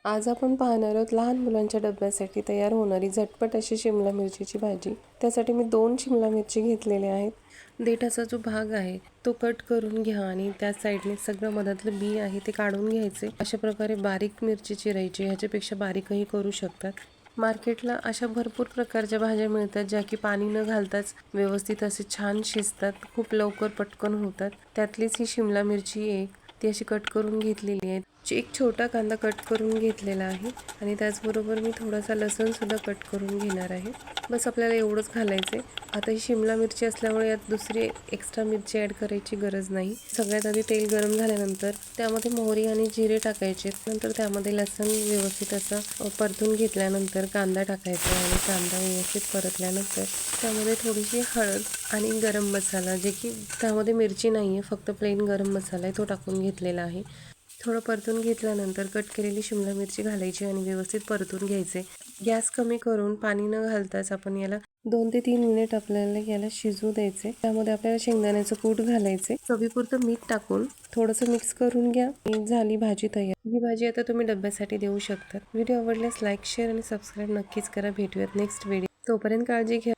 आज आपण पाहणार आहोत लहान मुलांच्या डब्यासाठी तयार होणारी झटपट अशी शिमला मिरचीची भाजी। त्यासाठी मी 2 शिमला मिरची घेतलेल्या आहेत। देठाचा जो भाग आहे तो कट करून घ्या आणि त्या साईडने सगळं मधातलं बी आहे ते काढून घ्यायचे। अशा प्रकारे बारीक मिरची चिरायची, ह्याच्यापेक्षा बारीकही करू शकतात। मार्केटला अशा भरपूर प्रकारच्या भाज्या मिळतात ज्या की पाणी न घालताच व्यवस्थित असे छान शिजतात, खूप लवकर पटकन होतात। त्यातलीच ही शिमला मिरची आहे, ती अशी कट करून घेतलेली आहे। एक छोटा कांदा कट करून घेतलेला आहे आणि त्याचबरोबर मी थोडासा लसूण सुद्धा कट करून घेणार आहे। बस आपल्याला एवढंच घालायचं आहे। आता ही शिमला मिरची असल्यामुळे यात दुसरी एक्स्ट्रा मिरची ॲड करायची गरज नाही। सगळ्यात आधी तेल गरम झाल्यानंतर त्यामध्ये मोहरी आणि जिरे टाकायचे, नंतर त्यामध्ये लसूण व्यवस्थित असं परतून घेतल्यानंतर कांदा टाकायचा आणि कांदा व्यवस्थित परतल्यानंतर त्यामध्ये थोडीशी हळद आणि गरम मसाला, जे की त्यामध्ये मिरची नाही आहे, फक्त प्लेन गरम मसाला आहे, तो टाकून घेतलेला आहे। थोडं परतून घेतल्यानंतर कट केलेली शिमला मिरची घालायची आणि व्यवस्थित परतून घ्यायचे। गॅस कमी करून पाणी न घालताच आपण याला 2 ते 3 मिनिट आपल्याला याला शिजू द्यायचे। त्यामध्ये आपल्याला शेंगदाण्याचं कूट घालायचे, चवीपुरतं मीठ टाकून थोडंसं मिक्स करून घ्या। झाली भाजी तयार। ही भाजी आता तुम्ही डब्यासाठी देऊ शकता। व्हिडिओ आवडल्यास लाईक, शेअर आणि सबस्क्राईब नक्कीच करा। भेटूयात नेक्स्ट व्हिडिओ, तोपर्यंत काळजी घ्या।